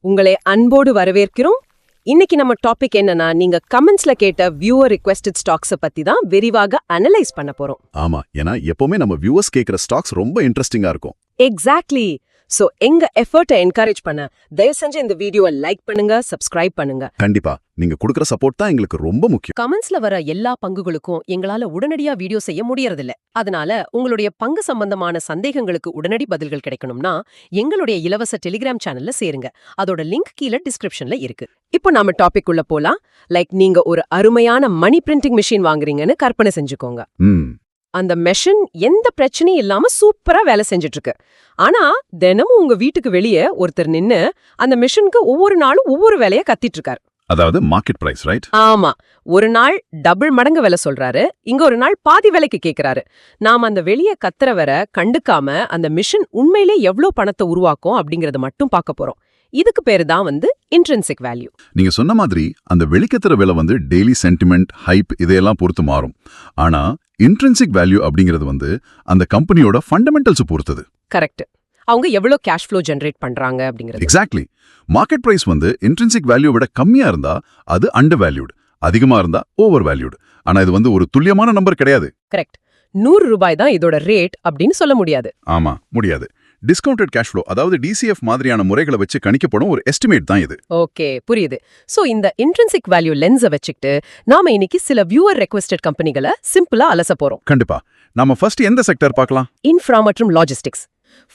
உங்களை அன்போடு வரவேற்கிறோம். இன்னைக்கு நம்ம டாபிக் என்னன்னா, நீங்க கமெண்ட்ஸ்ல கேட்ட வியூவர் ரிக்வெஸ்டட் ஸ்டாக்ஸ பத்தி தான் விரிவாக அனலைஸ் பண்ண போறோம். ஆமா, ஏன்னா எப்பவுமே நம்ம வியூவர்ஸ் கேக்குற ஸ்டாக்ஸ் ரொம்ப இன்ட்ரெஸ்டிங்கா இருக்கும். எக்ஸாக்ட்லி. சோ எங்க எஃபர்ட்டை என்கரேஜ் பண்ண தயவு செஞ்சு இந்த வீடியோவை லைக் பண்ணுங்க, சப்ஸ்கிரைப் பண்ணுங்க. கண்டிப்பா நீங்க கொடுக்கற சப்போர்ட் தான் எங்களுக்கு ரொம்ப முக்கியம். கமெண்ட்ஸ்ல வர எல்லா பங்குகளுக்கும் எங்களால உடனடியா வீடியோ செய்ய முடியறதில்ல. அதனால உங்களுடைய பங்கு சம்பந்தமான சந்தேகங்களுக்கு உடனடி பதில்கள் கிடைக்கணும்னா எங்களுடைய இலவச டெலிகிராம் சேனல்ல சேருங்க. அதோட லிங்க் கீழே டிஸ்கிரிப்ஷன்ல இருக்கு. இப்போ நாம டாபிக் உள்ள போலாம். நீங்க ஒரு அருமையான மணி பிரிண்டிங் மிஷின் வாங்குறீங்கன்னு கற்பனை செஞ்சுக்கோங்க. அந்த மெஷின் எந்த பிரச்சனையும் இல்லாம சூப்பரா வேலை செஞ்சுட்டு இருக்கு. ஆனா தினமும் உங்க வீட்டுக்கு வெளியே ஒருத்தர் நின்னு அந்த மெஷினுக்கு ஒவ்வொரு நாளும் ஒவ்வொரு வேலையை கத்திட்டு இருக்காரு. அதாவது மார்க்கெட் பிரைஸ், ரைட்? ஆமா. ஒரு நாள் டபுள் மடங்கு விலை சொல்றாரு, இங்க ஒரு நாள் பாதி விலைக்கு கேக்குறாரு. நாம அந்த வெளியே கத்துறவரை கண்டுக்காம அந்த மிஷின் உண்மையிலே எவ்வளவு பணத்தை உருவாக்கும் அப்படிங்கறத மட்டும் பார்க்க போறோம். இதுக்கு பேரு தான் இன்ட்ரின்சிக் வேல்யூ. நீங்க சொன்ன மாதிரி அந்த வெளிக்கத்துற விலை டெய்லி சென்டிமெண்ட், ஹைப் இதையெல்லாம் பொறுத்து மாறும். ஆனா இன்ட்ரின்சிக் வேல்யூ அப்படிங்கிறது அந்த கம்பெனியோட ஃபண்டமெண்டல்ஸ் பொறுத்தது. கரெக்ட். அவங்க எவ்வளவு கேஷ் ஃப்ளோ ஜெனரேட் பண்றாங்க அப்படிங்கிறது. Exactly. Market price intrinsic value விட கம்மியா இருந்தா அது அண்டர் வேல்யூடு, அதிகமா இருந்தா ஓவர் வேல்யூடு. ஆனா இது ஒரு துல்லியமான நம்பர் கிடையாது. கரெக்ட். 100 ரூபாய் தான் இதோட ரேட் அப்படின்னு சொல்ல முடியாது. ஆமா, முடியாது. டிஸ்கவுண்டட் கேஷ் ஃப்ளோ, அதாவது DCF மாதிரியான முறைகளை வச்சு கணிக்கப்படும் ஒரு எஸ்டிமேட் தான் இது. ஓகே, புரியுது. சோ இந்த இன்ட்ரின்சிக் வேல்யூ லென்ஸை வச்சுக்கிட்டு நாம இன்னைக்கு சில வியூவர் ரெக்வெஸ்டட் கம்பெனிகளை சிம்பிளா அலச போறோம். கண்டிப்பா. நாம ஃபர்ஸ்ட் எந்த செக்டர் பார்க்கலாம்? இன்ஃப்ரா மற்றும் லாஜிஸ்டிக்ஸ்.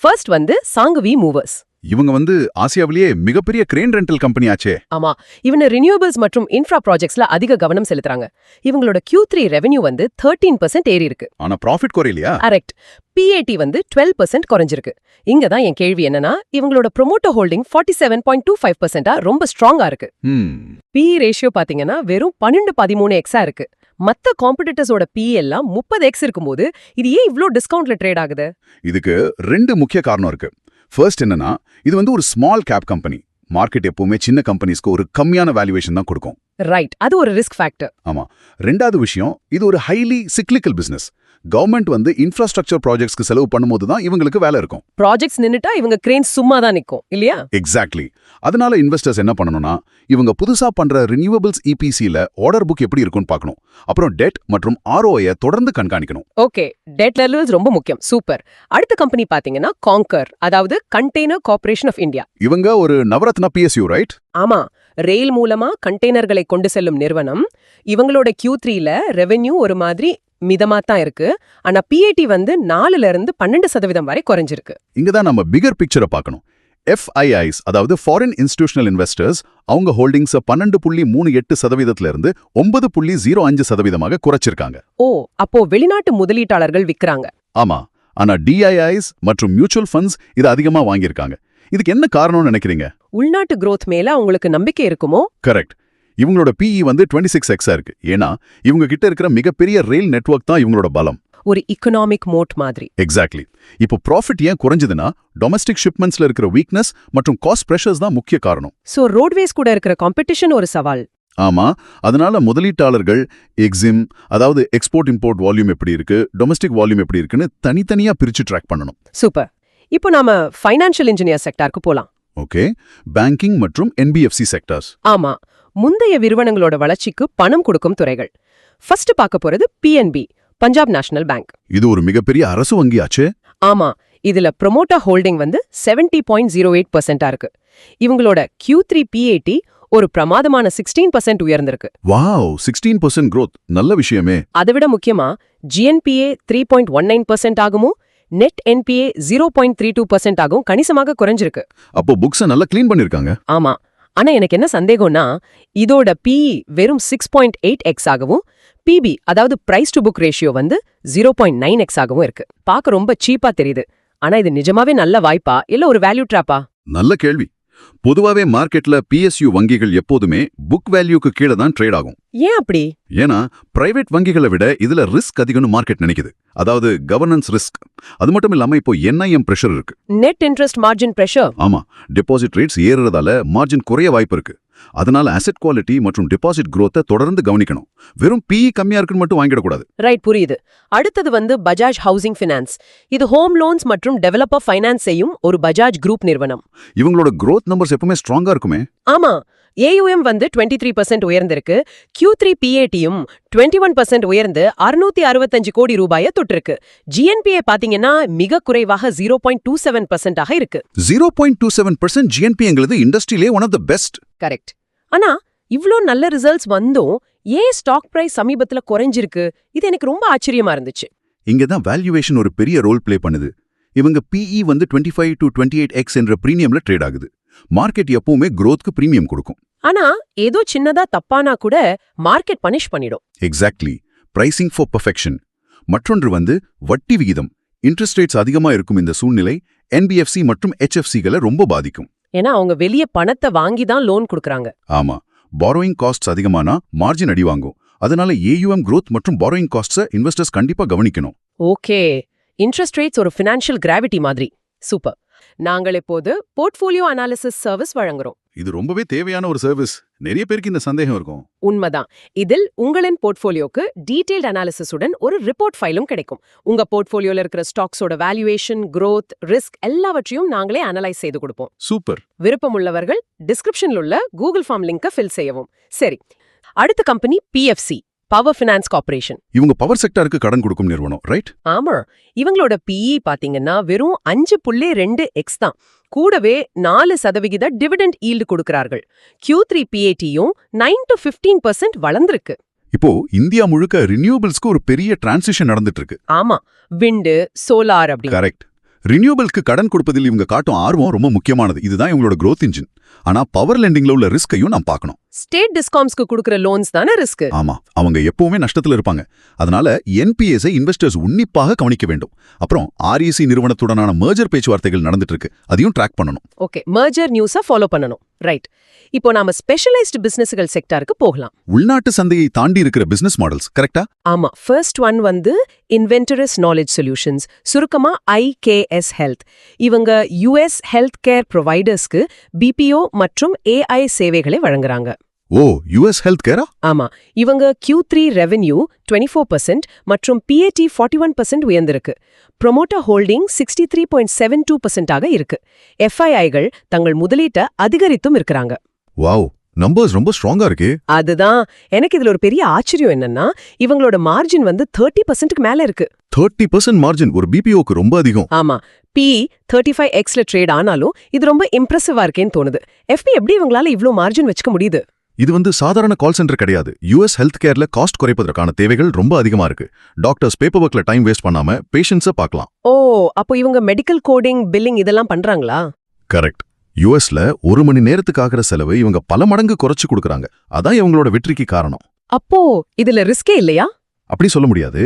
First சாங்கவி movers. இவங்க ஆசியாவிலேயே மிகப்பெரிய கிரேன் ரெண்டல் கம்பெனி ஆச்சே. ஆமா, இவங்க ரினியூவபிள்ஸ் மற்றும் இன்ஃப்ரா ப்ராஜெக்ட்ஸ்ல அதிக கவனம் செலுத்துறாங்க. இவங்களோட Q3 ரெவென்யூ 13% ஏறி இருக்கு. ஆனா ப்ராஃபிட் குறையலையா? கரெக்ட். PAT 12% குறைஞ்சிருக்கு. இங்க தான் என் கேள்வி என்னன்னா, இவங்களோட ப்ரோமோட்டர் ஹோல்டிங் 47.25% ரொம்ப ஸ்ட்ராங்கா இருக்கு. PE ரேஷியோ பாத்தீங்கன்னா வெறும் 12-13x இருக்கு. மத்த காம்படிட்டர்ஸோட PE எல்லாம் 30x இருக்கும்போது இது ஏன் இவ்ளோ டிஸ்கவுண்ட்ல ட்ரேட் ஆகுது? இதுக்கு 2 முக்கிய காரணம் இருக்கு. ஃபர்ஸ்ட் என்னன்னா, இது ஒரு ஸ்மால் கேப் கம்பெனி. மார்க்கெட் எப்பவுமே சின்ன கம்பெனிஸ்க்கு ஒரு கம்மியான வேல்யூவேஷன் தான் கொடுக்கும். ரைட், அது ஒரு ரிஸ்க் ஃபேக்டர். ஆமா. ரெண்டாவது விஷயம், இது ஒரு highly cyclical business. Government infrastructure ப்ராஜெக்ட்ஸ்க்கு செலவு பண்ணும்போது தான் இவங்களுக்கு வேலை இருக்கும். ப்ராஜெக்ட்ஸ் நின்னுட்டா இவங்க கிரேன் சும்மா தான் நிக்கும் இல்லையா? எக்ஸாக்ட்லி. அதனால இன்வெஸ்டர்ஸ் என்ன பண்ணணும்னா, இவங்க புதுசா பண்ற ரினியூவபிள்ஸ் EPCல ஆர்டர் புக் எப்படி இருக்குன்னு பார்க்கணும். அப்புறம் டெட் மற்றும் ROI தொடர்ந்து கண்காணிக்கணும். ஓகே, டெட் லெவல்ஸ் ரொம்ப முக்கியம். சூப்பர். அடுத்த கம்பெனி பாத்தீங்கன்னா காங்கர், அதாவது கண்டெய்னர் கார்ப்பரேஷன் ஆஃப் இந்தியா. இவங்க ஒரு நவரத்ன PSU, ரைட்? ஆமா. ரயில் மூலமா கண்டெய்னர்களை கொண்டு செல்லும் நிறுவனம். இவங்களோட Q3ல ரெவென்யூ ஒரு மாதிரி மிதமா தான் இருக்கு. ஆனா PAT 4ல இருந்து 12% வரை குறைஞ்சிருக்கு. இங்கதான் நம்ம பிகர் பிக்சரை பார்க்கணும். FIIs, அதாவது ஃபாரின் இன்ஸ்டிடியூஷனல் இன்வெஸ்டர்ஸ், அவங்க ஹோல்டிங்ஸ் 12.38% இருந்து 9.05% குறைச்சிருக்காங்க. ஓ, அப்போ வெளிநாட்டு முதலீட்டாளர்கள் விக்கிறாங்க. ஆமா. ஆனா DIIs மற்றும் மியூச்சுவல் ஃபண்ட்ஸ் இது அதிகமா வாங்கியிருக்காங்க. இதுக்கு என்ன காரணம்னு நினைக்கிறீங்க? உள்நாட்டு growth மேல அவங்களுக்கு நம்பிக்கை இருக்குமோ? கரெக்ட். இவங்களோட PE 26x இருக்கு. ஏன்னா இவங்க கிட்ட இருக்கிற மிகப்பெரிய ரயில் நெட்வொர்க் தான் இவங்களோட பலம். ஒரு இக்கனாமிக் மோட் மாதிரி. எக்ஸாக்ட்லி. இப்போ ப்ராஃபிட் ஏன் குறைஞ்சதுன்னா, டொமஸ்டிக் ஷிப்மெண்ட்ஸ்ல இருக்கிற வீக்னஸ் மற்றும் காஸ்ட் பிரஷர்ஸ் தான் முக்கிய காரணம். சோ ரோட்வேஸ் கூட இருக்கிற காம்படிஷன் ஒரு சவால். ஆமா. அதனால முதலீட்டாளர்கள் எக்ஸிம், அதாவது எக்ஸ்போர்ட் இம்போர்ட் வால்யூம் எப்படி இருக்கு, டொமஸ்டிக் வால்யூம் எப்படி இருக்குன்னு தனித்தனியா பிரிச்சு ட்ராக் பண்ணணும். சூப்பர். இப்போ நாம ஃபைனான்ஷியல் இன்ஜினியர் செக்டாருக்கு போலாம். ஓகே. பேங்கிங் மற்றும் NBFC செக்டர்ஸ். ஆமா, முந்தைய நிறுவனங்களோட வளர்ச்சிக்கு பணம் கொடுக்கும் துறைகள். ஃபர்ஸ்ட் பார்க்க போறது PNB, பஞ்சாப் நேஷனல் பேங்க். இது ஒரு மிகப்பெரிய அரசு வங்கி ஆச்சு. ஆமா, இதுல ப்ரோமோட்டர் ஹோல்டிங் 70.08% இருக்கு. இவங்களோட Q3 PAT ஒரு பிரமாதமான 16% உயர்ந்திருக்கு. வாவ், 16% growth, நல்ல விஷயமே. அதை விட முக்கியமா GNPA 3.19% ஆகவும் நெட் NPA 0.32% ஆகவும் கணிசமாக குறைஞ்சிருக்கு. அப்போ புக்ஸை நல்லா கிளீன் பண்ணிருக்காங்க. ஆமா. ஆனா எனக்கு என்ன சந்தேகம்னா, இதோட PE வெறும் 6.8x ஆகவும் PB, அதாவது price to book ratio 0.9x ஆகவும் இருக்கு. பார்க்க ரொம்ப சீப்பா தெரியுது. ஆனா இது நிஜமாவே நல்ல வாய்ப்பா இல்ல ஒரு வேல்யூ ட்ராப்பா? நல்ல கேள்வி. பொதுவாவே மார்க்கெட்ல PSU வங்கிகள் எப்போதுமே புக் வேல்யூக்கு கீழே தான் ட்ரேட் ஆகும். ஏன் அப்படி? ஏன்னா பிரைவேட் வங்கிகளை விட இதுல ரிஸ்க் அதிகம்னு மார்க்கெட் நினைக்குது. அதாவது கவர்னன்ஸ் ரிஸ்க். அது மட்டும் இல்லாம இப்போ NIM பிரஷர் இருக்கு. Net interest margin pressure. ஆமா, டெபாசிட் ரேட்ஸ் ஏறுறதால மார்ஜின் குறைய வாய்ப்பு இருக்கு. அதனால அசெட் குவாலிட்டி மற்றும் டெபாசிட் growth-அ தொடர்ந்து கவனிக்கணும். வெறும் PE கம்மியா இருக்குன்னு மட்டும் வாங்கிடக்கூடாது. ரைட், புரியுது. அடுத்தது பஜாஜ் ஹவுசிங் ஃபினான்ஸ். இது ஹோம் லோன்ஸ் மற்றும் டெவலப்பர் ஃபைனான்ஸ் செய்யும் ஒரு பஜாஜ் குரூப் நிறுவனம். இவங்களோட growth numbers எப்பவுமே ஸ்ட்ராங்கா இருக்குமே. ஆமா, AUM 23% உயர்ந்திருக்கு. Q3 PAT-யும் 21% உயர்ந்து 665 கோடி ரூபாயை தொட்டிருக்கு. GNPA பாத்தீங்கன்னா மிக குறைவாக 0.27% இருக்கு. 0.27% GNPங்கிறது இண்டஸ்ட்ரியிலே one of the best. Correct. ஆனா இவ்ளோ நல்ல ரிசல்ட்ஸ் வந்தும் ஏன் ஸ்டாக் பிரைஸ் சமீபத்துல குறைஞ்சிருக்கு? இது எனக்கு ரொம்ப ஆச்சரியமா இருந்துச்சு. இங்க தான் வேல்யூவேஷன் ஒரு பெரிய ரோல் ப்ளே பண்ணுது. இவங்க PE 25 to 28x என்ற பிரீமியம்ல ட்ரேட் ஆகுது. மார்க்கெட் எப்பவுமே growth-க்கு பிரீமியம் கொடுக்கும். ஆனா ஏதோ சின்னதா தப்பானா கூட மார்க்கெட் பனிஷ் பண்ணிடும். எக்ஸாக்ட்லி. Pricing for perfection. மற்றொன்று வட்டி விகிதம். இன்ட்ரெஸ்ட் ரேட்ஸ் அதிகமா இருக்கும் இந்த சூழ்நிலை NBFC மற்றும் HFC-களை ரொம்ப பாதிக்கும். ஏன்னா அவங்க வெளிய பணத்தை வாங்கி தான் லோன் கொடுக்கறாங்க. ஆமா. பாரோயிங் காஸ்ட்ஸ் அதிகமானா மார்ஜின் அடி வாங்கும். அதனால AUM growth மற்றும் பாரோயிங் காஸ்ட்ஸை இன்வெஸ்டர்ஸ் கண்டிப்பா கவனிக்கணும். ஓகே, இன்ட்ரெஸ்ட் ரேட்ஸ் ஒரு ஃபினான்ஷியல் கிராவிட்டி மாதிரி. சூப்பர். நாங்கள் இப்போது போர்ட்ஃபோலியோ அனாலிசிஸ் சர்வீஸ் வழங்குறோம். இது ரொம்பவே தேவையான ஒரு சர்வீஸ். நிறைய பேருக்கு இந்த சந்தேகம் இருக்கும். உண்மைதான். இதில் உங்களின் போர்ட்ஃபோலியோக்கு டீடைல்ட் அனாலிசிஸுடன் ஒரு ரிப்போர்ட் ஃபைலும் கிடைக்கும். உங்க போர்ட்ஃபோலியோல இருக்கிற ஸ்டாக்ஸோட வேல்யூவேஷன், growth, ரிஸ்க் எல்லாவற்றையும் நாங்களே அனலைஸ் செய்து கொடுப்போம். சூப்பர். விருப்பமுள்ளவர்கள் டிஸ்கிரிப்ஷன்ல உள்ள கூகுள் ஃபார்ம் லிங்கை ஃபில் செய்யவும். சரி, அடுத்த company PFC, power finance corporation. இவங்க பவர் செக்டாருக்கு கடன் கொடுக்கும் நிறுவனம், ரைட்? ஆமா, இவங்களோட PE பாத்தீங்கன்னா வெறும் 5.2x தான். கூடவே 4% டிவிடெண்ட் ஈல்டு கொடுக்கறார்கள். Q3 PAT-யும் 9 to 15% வளர்ந்திருக்கு. இப்போ இந்தியா முழுக்க ரினியூவபிள்ஸ்க்கு ஒரு பெரிய டிரான்சிஷன் நடந்துட்டு இருக்கு. ஆமா, விண்டு, சோலார் அப்படி. கரெக்ட். ரினியூவபிள்க்கு கடன் கொடுப்பதில் இவங்க காட்டும் ஆர்வம் ரொம்ப முக்கியமானது. இதுதான் இவங்களோட growth இன்ஜின். ஆனா பவர் லெண்டிங்ல உள்ள ரிஸ்கையும் நாம் பார்க்கணும். ஸ்டேட் டிஸ்காம்ஸ்க்கு கொடுக்கிற லோன்ஸ் தானே ரிஸ்க். ஆமா, அவங்க எப்பவுமே நஷ்டத்துல இருப்பாங்க. அதனால NPAs-ஐ இன்வெஸ்டர்ஸ் உன்னிப்பாக கவனிக்க வேண்டும். அப்புறம் REC நிறுவனத்துடனான மர்ஜர் பேச்சுவார்த்தைகள் நடந்துட்டு இருக்கு. அதையும் ட்ராக் பண்ணணும். ஓகே, மர்ஜர் நியூஸை ஃபாலோ பண்ணணும். ரைட். இப்போ நாம ஸ்பெஷலைஸ்டு பிசினஸ்கள் செக்டாருக்கு போகலாம். உள்நாட்டு சந்தையை தாண்டி இருக்கிற பிசினஸ் மாடல்ஸ், கரெக்டா? ஆமா, ஃபர்ஸ்ட் ஒன் இன்வென்டரஸ் நாலேஜ் சொல்யூஷன்ஸ், சுருக்கமா IKS ஹெல்த். இவங்க US ஹெல்த் கேர் ப்ரொவைடர்ஸ்க்கு BPO மற்றும் AI சேவைகளை வழங்குறாங்க. ஓ, US ஹெல்த் கேரா? ஆமா, இவங்க Q3 ரெவென்யூ 24% மற்றும் PAT 41% உயர்ந்திருக்கு. ப்ரொமோட்டர் ஹோல்டிங் 63.72%-ஆக இருக்கு. FII-கள் தங்கள் முதலீட்டை அதிகரித்தும் இருக்கிறாங்க. வாவ், நம்பர்ஸ் ரொம்ப ஸ்ட்ராங்கா இருக்கு. அதுதான் எனக்கு இதுல ஒரு பெரிய ஆச்சரியம் என்னன்னா இவங்களோட மார்ஜின் 30%க்கு மேல இருக்கு. 30% மார்ஜின் ஒரு BPO-க்கு ரொம்ப அதிகம். ஆமா, PE 35x-ல ட்ரேட் ஆனாலும் இது ரொம்ப இம்ப்ரெசிவா இருக்கேன்னு தோணுது. FP எப்படி இவங்களால இவ்ளோ மார்ஜின் வச்சுக்க முடியுது? இது சாதாரண கால் சென்டர் கிடையாது. US ஹெல்த் கேர்ல காஸ்ட் குறைப்பதற்கான தேவைகள் ரொம்ப அதிகமா இருக்கு. டாக்டர்ஸ் பேப்பர் ஒர்க்ல டைம் வேஸ்ட் பண்ணாம பேஷண்ட்ஸை பார்க்கலாம். ஓ, அப்போ இவங்க மெடிக்கல் கோடிங், பில்லிங் இதெல்லாம் பண்றாங்களா? கரெக்ட். USல 1 மணி நேரத்துக்கு ஆகிற செலவு இவங்க பல மடங்கு குறைச்சு கொடுக்கறாங்க. அதான் இவங்களோட வெற்றிக்கு காரணம். அப்போ இதுல ரிஸ்கே இல்லையா? அப்படி சொல்ல முடியாது.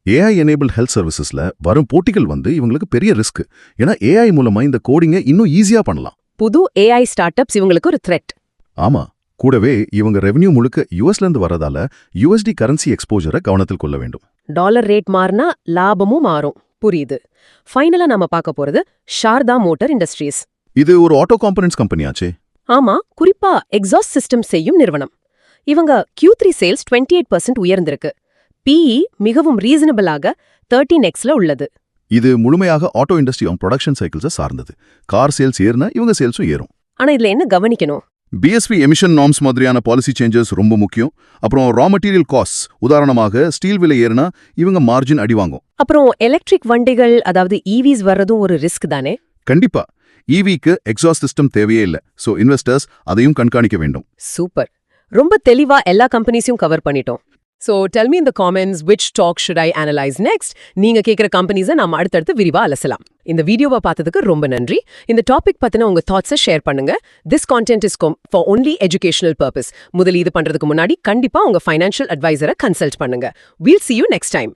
AI எனேபிள் ஹெல்த் சர்வீசஸ்ல வரும் போட்டிகள் இவங்களுக்கு பெரிய ரிஸ்க். ஏன்னா AI மூலமா இந்த கோடிங்கை இன்னும் ஈஸியா பண்ணலாம். புது AI ஸ்டார்ட் அப்ஸ் இவங்களுக்கு ஒரு த்ரெட். ஆமா, கூடவே இவங்க ரெவென்யூ முழுக்க US-ல இருந்து வரதால USD கரன்சி எக்ஸ்போஜரை கவனத்தில் கொள்ள வேண்டும். டாலர் ரேட் மாறினா லாபமும் மாறும். புரியுது. ஃபைனலா நாம பார்க்க போறது ஷாரதா மோட்டார் இண்டஸ்ட்ரீஸ். இது ஒரு ஆட்டோ காம்பனன்ட்ஸ் கம்பெனியாச்சே. ஆமா, குறிப்பா எக்ஸாஸ்ட் சிஸ்டம் செய்யும் நிறுவனம். இவங்க Q3 சேல்ஸ் 28% உயர்ந்திருக்கு. PE மிகவும் ரீசனபிளாக 13x-ல உள்ளது. இது முழுமையாக ஆட்டோ இண்டஸ்ட்ரி ப்ரொடக்ஷன் சைக்கிள்ஸை சார்ந்தது. கார் சேல்ஸ் ஏறினா இவங்க சேல்ஸும் ஏறும். ஆனா இதுல என்ன கவனிக்கணும்? BSP எமிஷன் நார்ம்ஸ் மாதிரியான பாலிசி சேஞ்சஸ் ரொம்ப முக்கியம். அப்புறம் ரா மெட்டீரியல் காஸ்ட், உதாரணமாக ஸ்டீல் விலை ஏறினா இவங்க மார்ஜின் அடி வாங்கும். அப்புறம் எலக்ட்ரிக் வண்டிகள், அதாவது EVs வர்றதும் ஒரு ரிஸ்க் தானே? கண்டிப்பா. EV-க்கு எக்ஸாஸ்ட் சிஸ்டம் தேவையே இல்ல. சோ இன்வெஸ்டர்ஸ் அதையும் கண்காணிக்க வேண்டும். சூப்பர். ரொம்ப தெளிவா எல்லா கம்பெனிஸையும் கவர் பண்ணிட்டோம். So tell me in the comments which stock should I analyze next. நீங்க கேக்குற கம்பெனிஸை நாம அடுத்தடுத்து விரிவா அலசலாம். இந்த வீடியோவை பார்த்ததுக்கு ரொம்ப நன்றி. இந்த டாபிக் பத்தின உங்க தாட்ஸை ஷேர் பண்ணுங்க. This content is for only educational purpose. முதலீடு பண்றதுக்கு முன்னாடி கண்டிப்பா உங்க ஃபைனான்ஷியல் அட்வைசரை கன்சல்ட் பண்ணுங்க. We'll see you next time.